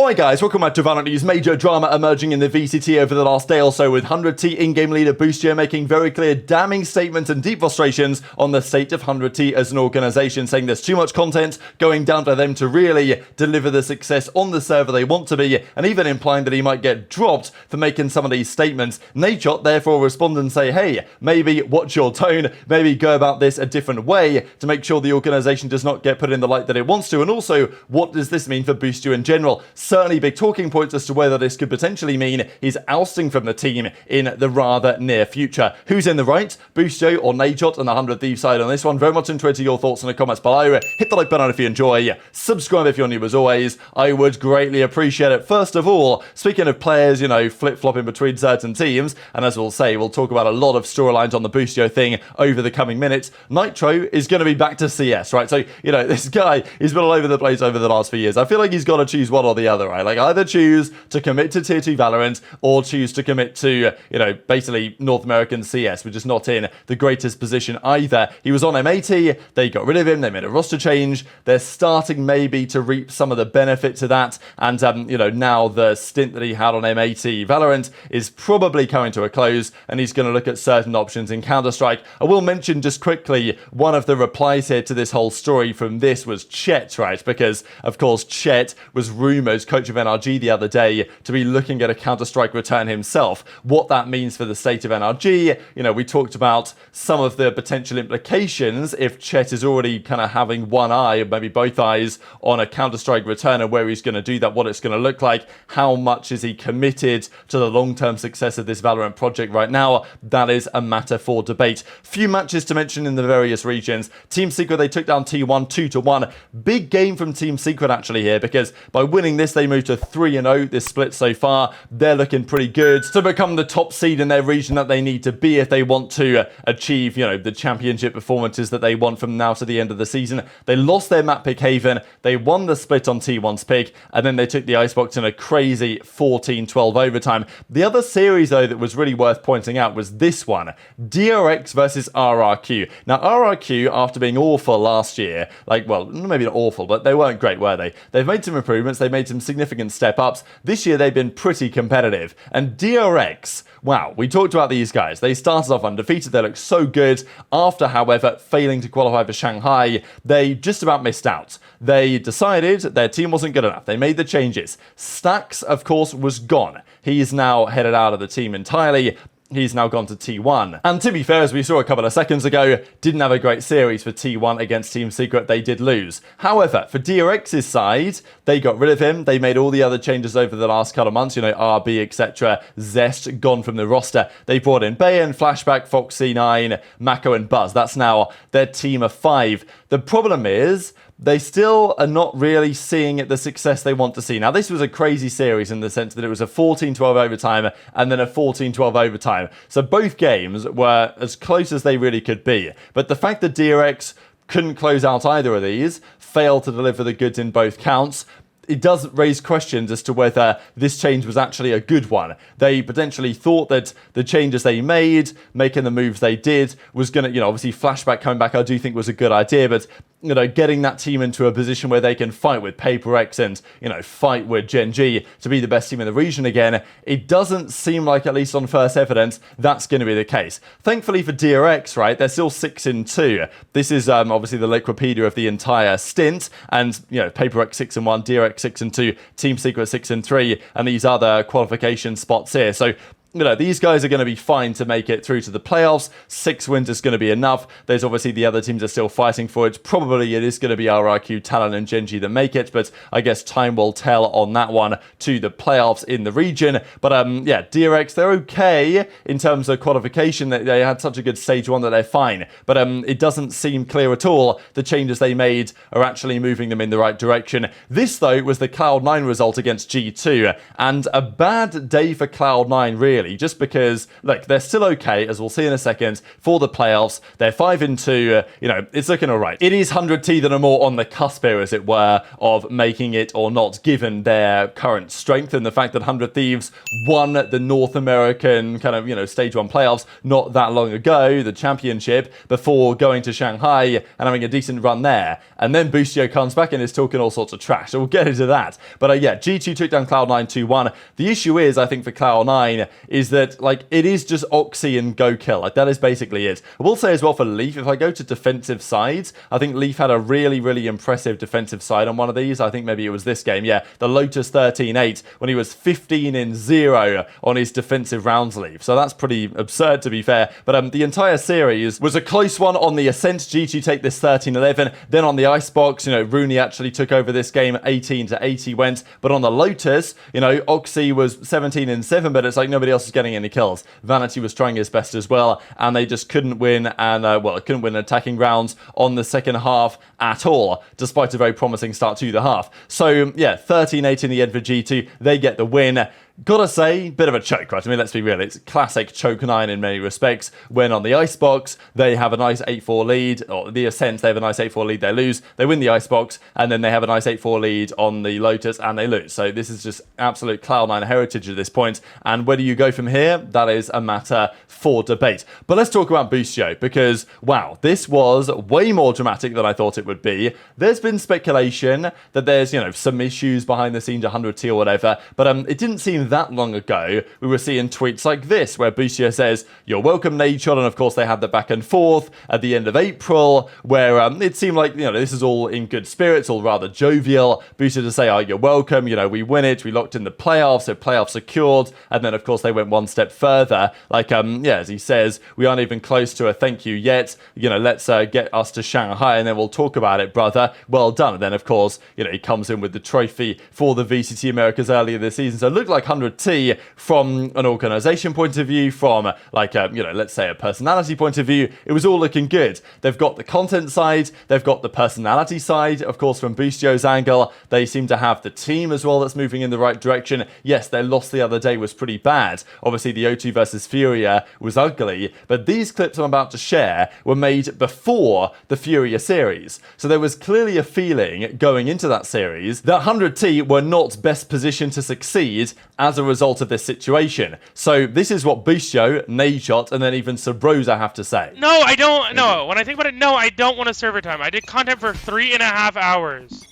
Alright guys, welcome back to VALORANT News. Major drama emerging in the VCT over the last day or so, with 100T in-game leader Boostio making very clear damning statements and deep frustrations on the state of 100T as an organisation, saying there's too much content going down to them to really deliver the success on the server they want to be, and even implying that he might get dropped for making some of these statements. Nadeshot therefore respond and say, hey, maybe watch your tone, maybe go about this a different way to make sure the organisation does not get put in the light that it wants to, and also, what does this mean for Boostio in general? Certainly big talking points as to whether this could potentially mean he's ousting from the team in the rather near future. Who's in the right? Boostio or Nadeshot on the 100 Thieves side on this one? Very much interested in your thoughts in the comments below. Hit the like button if you enjoy. Subscribe if you're new as always. I would greatly appreciate it. First of all, speaking of players, you know, flip-flopping between certain teams, and as we'll say, we'll talk about a lot of storylines on the Boostio thing over the coming minutes. Nitro is going to be back to CS, right? So, you know, this guy, he's been all over the place over the last few years. I feel like he's got to choose one or the other, right? Like, either choose to commit to Tier 2 Valorant or choose to commit to, you know, basically North American CS, which is not in the greatest position either. He was on M80, they got rid of him, they made a roster change, they're starting maybe to reap some of the benefits of that, and, you know, now the stint that he had on M80 Valorant is probably coming to a close, and he's going to look at certain options in Counter-Strike. I will mention just quickly, one of the replies here to this whole story from this was Chet, right? Because, of course, Chet was rumoured, coach of NRG the other day, to be looking at a Counter-Strike return himself. What that means for the state of NRG, you know, we talked about some of the potential implications if Chet is already kind of having one eye, or maybe both eyes, on a Counter-Strike return and where he's going to do that, what it's going to look like, how much is he committed to the long-term success of this Valorant project right now. That is a matter for debate. Few matches to mention in the various regions. Team Secret, they took down T1 2-1. Big game from Team Secret actually here, because by winning this, they moved to 3-0 this split so far. They're looking pretty good to become the top seed in their region that they need to be if they want to achieve, you know, the championship performances that they want from now to the end of the season. They lost their map pick Haven, they won the split on T1's pick, and then they took the Icebox in a crazy 14-12 overtime. The other series though that was really worth pointing out was this one, DRX versus RRQ. Now RRQ, after being awful last year, like, well, maybe not awful, but they weren't great, were they? They've made some improvements, they've made some significant step-ups. This year they've been pretty competitive. And DRX, wow, we talked about these guys. They started off undefeated, they looked so good. After, however, failing to qualify for Shanghai, they just about missed out. They decided their team wasn't good enough. They made the changes. Stacks, of course, was gone. He's now headed out of the team entirely. He's now gone to T1. And to be fair, as we saw a couple of seconds ago, didn't have a great series for T1 against Team Secret. They did lose. However, for DRX's side, they got rid of him. They made all the other changes over the last couple of months, you know, RB, etc. Zest gone from the roster. They brought in Bayon, Flashback, Foxy9, Mako, and Buzz. That's now their team of 5. The problem is, they still are not really seeing the success they want to see. Now, this was a crazy series in the sense that it was a 14-12 overtime and then a 14-12 overtime. So both games were as close as they really could be. But the fact that DRX couldn't close out either of these, failed to deliver the goods in both counts, it does raise questions as to whether this change was actually a good one. They potentially thought that the changes they made, making the moves they did, was going to, you know, obviously Flashback coming back I do think was a good idea, but, you know, getting that team into a position where they can fight with PaperX and, you know, fight with Gen.G to be the best team in the region again, it doesn't seem like, at least on first evidence, that's going to be the case. Thankfully for DRX, right, they're still 6-2. This is obviously the Liquipedia of the entire stint, and, you know, PaperX 6-1, DRX 6-2, Team Secret 6-3, and these other qualification spots here. So, you know, these guys are going to be fine to make it through to the playoffs. 6 wins is going to be enough. There's obviously the other teams are still fighting for it. Probably it is going to be RRQ, Talon, and Gen.G that make it, but I guess time will tell on that one to the playoffs in the region. But yeah, DRX, they're okay in terms of qualification. They had such a good stage 1 that they're fine. But it doesn't seem clear at all the changes they made are actually moving them in the right direction. This, though, was the Cloud9 result against G2, and a bad day for Cloud9, really. really, just because, look, they're still okay, as we'll see in a second, for the playoffs. They're 5-2, you know, it's looking all right. It is 100T that are more on the cusp here, as it were, of making it or not, given their current strength and the fact that 100 Thieves won the North American kind of, you know, stage 1 playoffs not that long ago, the championship, before going to Shanghai and having a decent run there. And then Boostio comes back and is talking all sorts of trash. So we'll get into that. But yeah, G2 took down Cloud9 2-1. The issue is, I think, for Cloud9 is that, like, it is just Oxy and go kill. Like, that is basically it. I will say as well for Leaf, if I go to defensive sides, I think Leaf had a really, really impressive defensive side on one of these. I think maybe it was this game. Yeah, the Lotus 13-8 when he was 15-0 on his defensive rounds Leaf. So that's pretty absurd, to be fair. But the entire series was a close one on the Ascent. G2 take this 13-11. Then on the Icebox, you know, Rooney actually took over this game. 18-80 went. But on the Lotus, you know, Oxy was 17-7, but it's like nobody else was getting any kills. Vanity was trying his best as well, and they just couldn't win. And well, couldn't win attacking rounds on the second half at all, despite a very promising start to the half. So yeah, 13-8 in the end for G2. They get the win. Gotta say, bit of a choke, right? I mean, let's be real. It's classic choke 9 in many respects. When on the Icebox, they have a nice 8-4 lead, or the Ascent, they have a nice 8-4 lead, they lose. They win the Icebox, and then they have a nice 8-4 lead on the Lotus, and they lose. So this is just absolute Cloud9 heritage at this point. And where do you go from here? That is a matter for debate. But let's talk about Boostio, because, wow, this was way more dramatic than I thought it would be. There's been speculation that there's, you know, some issues behind the scenes, 100T or whatever, but it didn't seem that long ago we were seeing tweets like this where Boostio says, "You're welcome, Nadeshot," and of course they had the back and forth at the end of April where it seemed like, you know, this is all in good spirits, all rather jovial. Boostio to say, "Oh, you're welcome, you know, we win it, we locked in the playoffs, so playoffs secured," and then of course they went one step further, like yeah, as he says, "We aren't even close to a thank you yet, you know, let's get us to Shanghai and then we'll talk about it, brother, well done." And then of course, you know, he comes in with the trophy for the VCT Americas earlier this season, so it looked like 100T from an organization point of view, from like a, you know, let's say a personality point of view. It was all looking good. They've got the content side, they've got the personality side, of course, from Boostio's angle. They seem to have the team as well that's moving in the right direction. Yes, their loss the other day was pretty bad. Obviously, the O2 versus Furia was ugly, but these clips I'm about to share were made before the Furia series. So there was clearly a feeling going into that series that 100T were not best positioned to succeed as a result of this situation. So this is what Boostio, Nadeshot, and then even Sabrosa have to say. No, I don't. No, when I think about it, no, I don't want a server time. I did content for 3.5 hours.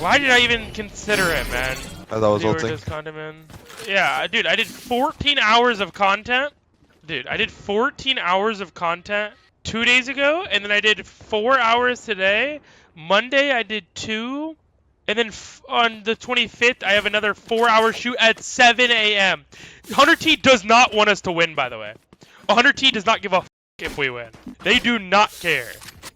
Why did I even consider it, man? As I was just content, man. Yeah, dude, I did 14 hours of content. Dude, I did 14 hours of content 2 days ago, and then I did 4 hours today. Monday, I did 2. And then on the 25th, I have another 4-hour shoot at 7 a.m. 100T does not want us to win, by the way. 100T does not give a f if we win. They do not care.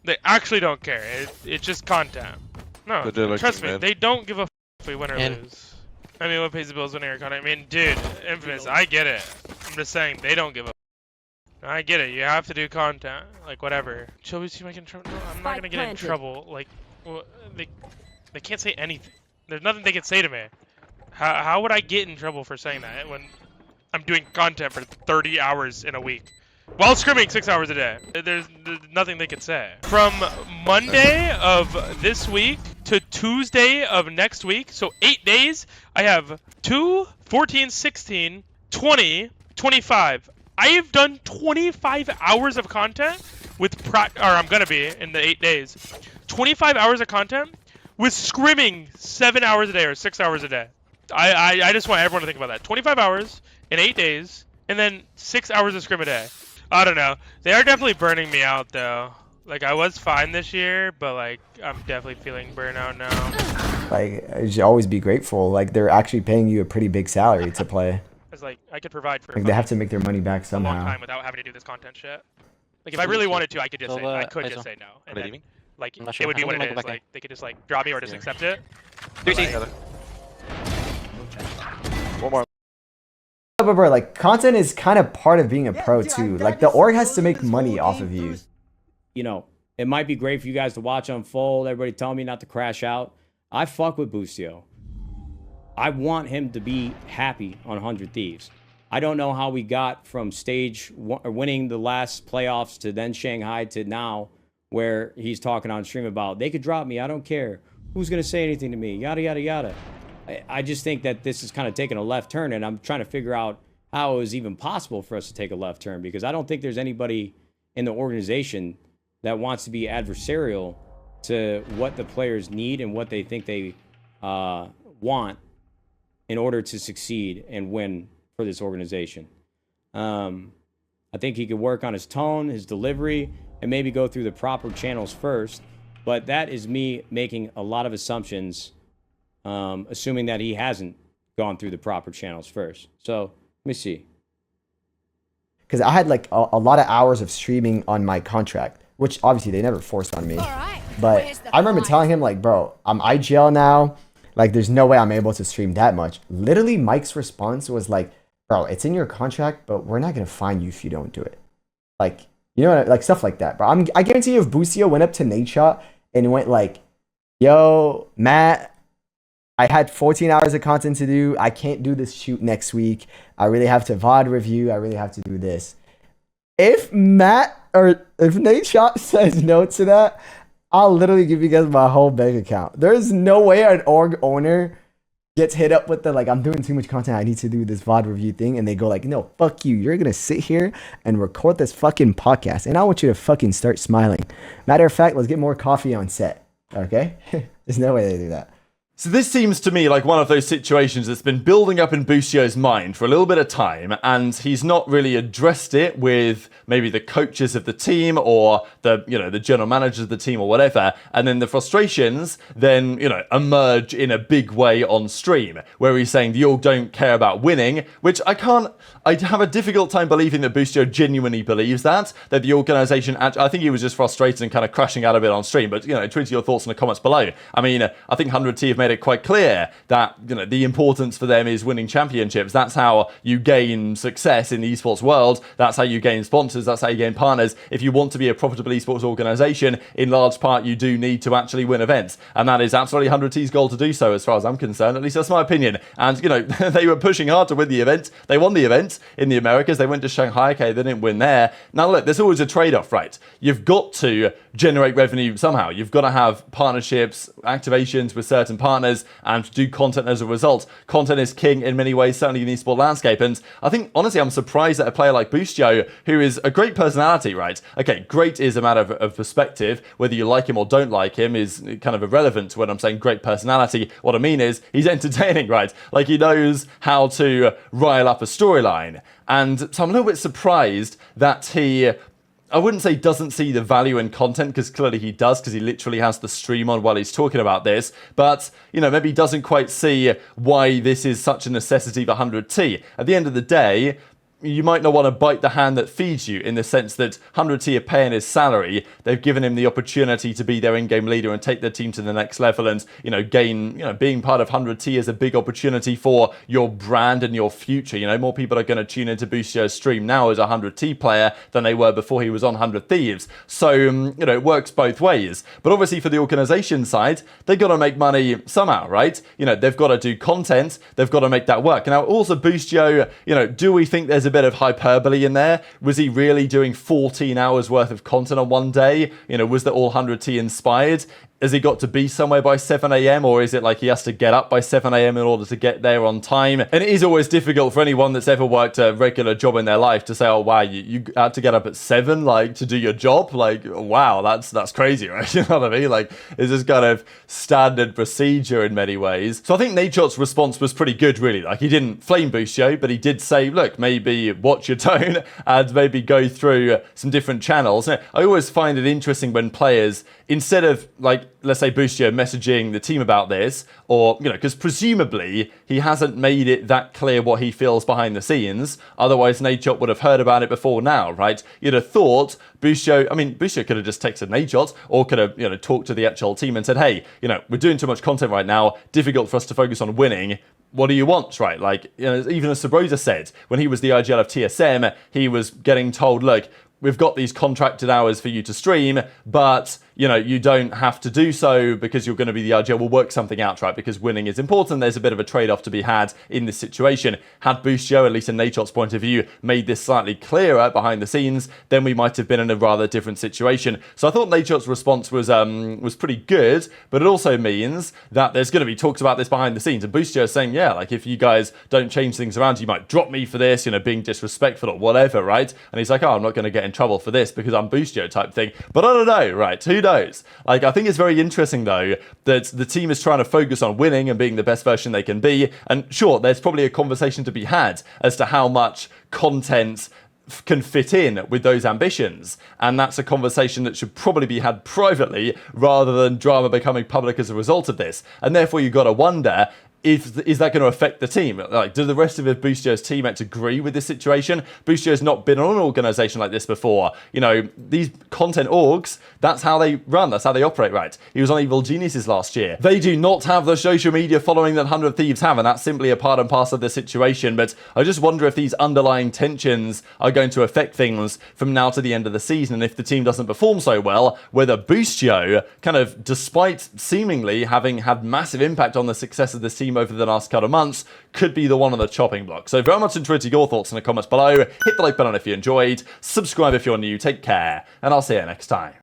They actually don't care. It's just content. No, trust me, they don't give a f if we win or lose. I mean, what pays the bills winning or content? I mean, dude, Infamous, I get it. I'm just saying, they don't give a f. I get it. You have to do content. Like, whatever. Shall we see if I can trouble? No, I'm not going to get in trouble. Like, well, they can't say anything. There's nothing they can say to me. How would I get in trouble for saying that when I'm doing content for 30 hours in a week? While scrimming 6 hours a day. There's nothing they can say. From Monday of this week to Tuesday of next week, so 8 days, I have 2, 14, 16, 20, 25. I have done 25 hours of content with I'm gonna be in the 8 days. 25 hours of content with scrimming 7 hours a day or 6 hours a day. I just want everyone to think about that. 25 hours in 8 days, and then 6 hours of scrim a day. I don't know. They are definitely burning me out, though. Like, I was fine this year, but, like, I'm definitely feeling burnout now. Like, you should always be grateful. Like, they're actually paying you a pretty big salary to play. It's like, I could provide for like, they have to make their money back somehow. A long time without having to do this content shit. Like, if I really wanted to, I could just say, just say no. And then, like, it would be what it is. Like, they could just, like, drop me or just accept it. 3 One more. But bro, like, content is kind of part of being a pro too. Like, the org has to make money off of you. You know, it might be great for you guys to watch unfold. Everybody telling me not to crash out. I fuck with Boostio. I want him to be happy on 100 Thieves. I don't know how we got from winning the last playoffs to then Shanghai to now, where he's talking on stream about they could drop me, I don't care. Who's gonna say anything to me? Yada yada yada. I just think that this is kind of taking a left turn, and I'm trying to figure out how it was even possible for us to take a left turn, because I don't think there's anybody in the organization that wants to be adversarial to what the players need and what they think they want in order to succeed and win for this organization. I think he could work on his tone, his delivery, and maybe go through the proper channels first. But that is me making a lot of assumptions, assuming that he hasn't gone through the proper channels first. So let me see. Because I had like a lot of hours of streaming on my contract, which obviously they never forced on me. Right. But I remember telling him like, bro, I'm IGL now. Like, there's no way I'm able to stream that much. Literally, Mike's response was like, bro, it's in your contract, but we're not going to fine you if you don't do it. Like, you know, like stuff like that, bro. I guarantee you if Boostio went up to Nadeshot and went like, yo, Matt, I had 14 hours of content to do. I can't do this shoot next week. I really have to VOD review. I really have to do this. If Nadeshot says no to that, I'll literally give you guys my whole bank account. There's no way an org owner gets hit up with the like, I'm doing too much content, I need to do this VOD review thing, and they go like, no, fuck you. You're gonna sit here and record this fucking podcast, and I want you to fucking start smiling. Matter of fact, let's get more coffee on set. Okay? There's no way they do that. So this seems to me like one of those situations that's been building up in Boostio's mind for a little bit of time, and he's not really addressed it with maybe the coaches of the team or the general managers of the team or whatever, and then the frustrations then emerge in a big way on stream, where he's saying the org don't care about winning, which I have a difficult time believing that Boostio genuinely believes that the organization, I think he was just frustrated and kind of crashing out a bit on stream, but tweet your thoughts in the comments below. I mean, I think 100T have made it quite clear that the importance for them is winning championships. That's how you gain success in the esports world. That's how you gain sponsors. That's how you gain partners. If you want to be a profitable esports organization, in large part you do need to actually win events, and that is absolutely 100T's goal to do so, as far as I'm concerned. At least that's my opinion. And they were pushing hard to win the event. They won the event in the Americas. They went to Shanghai. Okay, they didn't win there. Now look, there's always a trade-off, right? You've got to generate revenue somehow. You've got to have partnerships, activations with certain partners, and do content as a result. Content is king in many ways, certainly in the esport landscape. And I think, honestly, I'm surprised that a player like Boostio, who is a great personality, right? Okay, great is a matter of perspective. Whether you like him or don't like him is kind of irrelevant to when I'm saying great personality. What I mean is he's entertaining, right? Like, he knows how to rile up a storyline. And so I'm a little bit surprised that he, I wouldn't say doesn't see the value in content, because clearly he does, because he literally has the stream on while he's talking about this. But, maybe he doesn't quite see why this is such a necessity for 100T. At the end of the day, you might not want to bite the hand that feeds you, in the sense that 100T are paying his salary. They've given him the opportunity to be their in-game leader and take their team to the next level, and gain, being part of 100T is a big opportunity for your brand and your future. More people are going to tune into Boostio's stream now as a 100T player than they were before he was on 100 Thieves. So it works both ways. But obviously for the organization side, they've got to make money somehow, right? They've got to do content, they've got to make that work. Now also Boostio, do we think there's a bit of hyperbole in there? Was he really doing 14 hours worth of content on one day? Was that all 100T inspired? Has he got to be somewhere by 7 a.m. or is it like he has to get up by 7 a.m. in order to get there on time? And it is always difficult for anyone that's ever worked a regular job in their life to say, oh wow, you had to get up at 7 like to do your job. Like, wow, that's crazy, right? You know what I mean? Like, it's just kind of standard procedure in many ways. So I think Nadeshot's response was pretty good, really. Like, he didn't flame Boostio, but he did say, look, maybe watch your tone and maybe go through some different channels. I always find it interesting when players, instead of like, let's say Boostio messaging the team about this, or, because presumably he hasn't made it that clear what he feels behind the scenes. Otherwise, Nadeshot would have heard about it before now, right? You'd have thought Boostio could have just texted Nadeshot, or could have, talked to the actual team and said, hey, we're doing too much content right now. Difficult for us to focus on winning. What do you want, right? Like, even as Sabrosa said, when he was the IGL of TSM, he was getting told, look, we've got these contracted hours for you to stream, but, you know, you don't have to do so because you're going to be the RGL. We'll work something out, right? Because winning is important. There's a bit of a trade-off to be had in this situation. Had Boostio, at least in Nadeshot's point of view, made this slightly clearer behind the scenes, then we might have been in a rather different situation. So I thought Nadeshot's response was pretty good, but it also means that there's going to be talks about this behind the scenes. And Boostio is saying, yeah, like if you guys don't change things around, you might drop me for this, you know, being disrespectful or whatever, right? And he's like, oh, I'm not going to get in trouble for this because I'm Boostio type thing. But I don't know, right? Who knows? Like, I think it's very interesting though that the team is trying to focus on winning and being the best version they can be. And sure, there's probably a conversation to be had as to how much content can fit in with those ambitions, and that's a conversation that should probably be had privately rather than drama becoming public as a result of this. And therefore you've got to wonder, is that going to affect the team? Like, do the rest of Boostio's teammates agree with this situation? Boostio's not been on an organization like this before. You know, these content orgs, that's how they run, that's how they operate, right? He was on Evil Geniuses last year. They do not have the social media following that 100 Thieves have, and that's simply a part and parcel of the situation. But I just wonder if these underlying tensions are going to affect things from now to the end of the season, and if the team doesn't perform so well, whether Boostio, kind of despite seemingly having had massive impact on the success of this team over the last couple of months, could be the one on the chopping block. So very much interested in your thoughts in the comments below. Hit the like button if you enjoyed, subscribe if you're new, take care, and I'll see you next time.